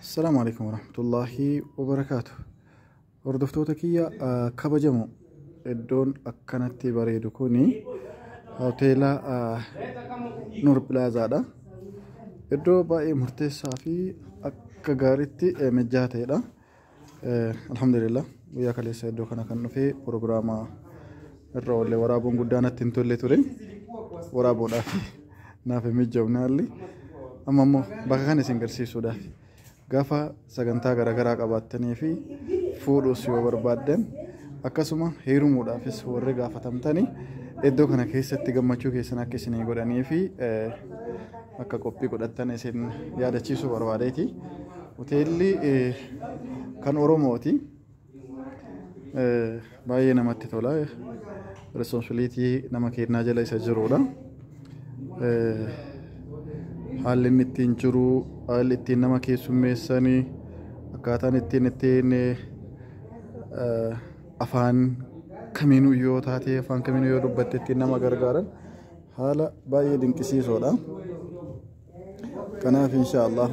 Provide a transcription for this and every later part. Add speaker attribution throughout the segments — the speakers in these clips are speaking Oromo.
Speaker 1: السلام عليكم ورحمة الله وبركاته. وردفتوتا كيا كبجمو الدون أكنت بريدو كوني هوتيلا نور بلازا دا الدو باي مرتسا في أكغاريتي مجاتي دا. الحمد لله ويا كليس الدو كنا في برنامج الرول ورابون قدانا تنتولي تورين ورابون أفي نافي مجاونا اللي أمامو بكاني سنجرسي سودافي gaafa sagantaa garaagaraa qabaatanii fi fuudhuus yoo barbaadan akkasuma heerumuudhaafis warri gaafatamtanii iddoo kana keessatti gammachuu keessan akka isinii godhanii fi akka qophii godhattan isin yaadachiisuu barbaadeeti. Hoteelli kan Oromooti. Baay'ee namatti tola. Responsibilitii nama kennaa jala isa jirudha. Haalli inni ittiin jiru haalli ittiin nama keessummeessanii akkaataan ittiin afaan kamiinuu yoo taate afaan kamiinuu yoo dubbatte ittiin nama gargaaran haala baay'ee dinqisiisoodha. Kanaaf inshaallah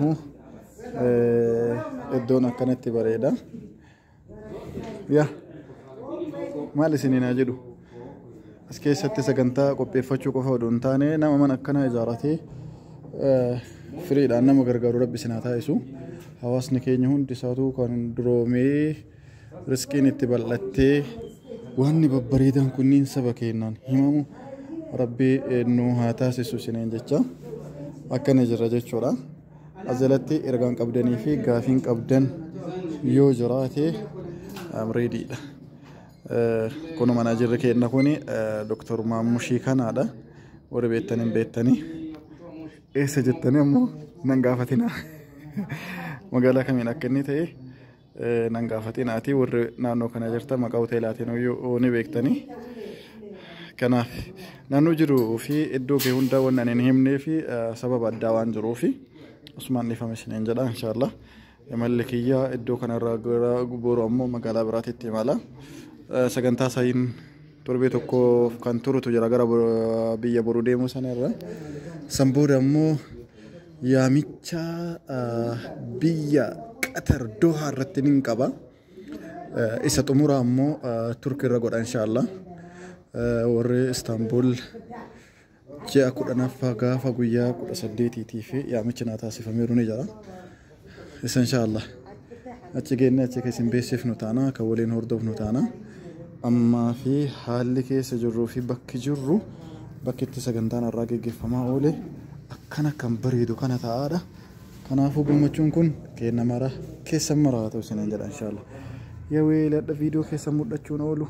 Speaker 1: iddoon akkanatti bareeda. Maal isiniin haa jedhu as keessatti sagantaa qopheeffachuu qofa odoo hin taane nama mana akkanaa ijaaratee firiidhaan nama gargaaru rabbi isin haa taasisu. Hawaasni keenya hundi isaatu kan duroomee riskiin itti bal'attee wanni babbareedan kunniin saba keenyaan himamu rabbi nu haa taasisu isiniin jecha akkana jirra jechuudha. Ajalatti ergaan qabdanii fi gaafiin qabdan yoo jiraate reediidha. Kunuma mana jirri keenya kuni Dr. Maamushii kanaadha. Warri beektaniin beektanii. Eessa jettanii ammoo nan gaafatina. Magaalaa kamiin akka inni ta'e nan gaafatinaati. Warri naannoo kana jirtan maqaa hoteelaatiin ni beektanii. Kanaaf naannoo jiruu fi iddoo kee hundaa waan ani hin himnee fi sababa addaa waan jiruu fi asumaan ifame isiniin jedha inshaallah. Imalli kiyyaa iddoo kanarraa gara boru ammoo magaalaa biraatitti imala. Sagantaa isaanii torbee tokko kan turutu jira gara biyya boruu deemuu sanarra. Sambooda ammoo yaamicha biyya Qatar Doha irratti nin qaba. Isa xumura ammoo Turkii irra godha inshaallah. Warri Istanbul ji'a 10 gaafa guyyaa 18 fi yaamichi naa taasifameeru ni jira. Isa inshaallah achi geenne achi keessin beeksifnu taana kan waliin hordofnu taana. Ammaa fi haalli keessa jirruu fi bakki jirru bakki itti sagantaan irraa gaggeeffamaa oole akkana kan bareedu kana ta'aadha. Kanaafuu gammachuun kun keenya mara keessa maraa ta'u isiniin jedha inshaallah. Yaa weeladha viidiyoo keessa mul'achuun oolu.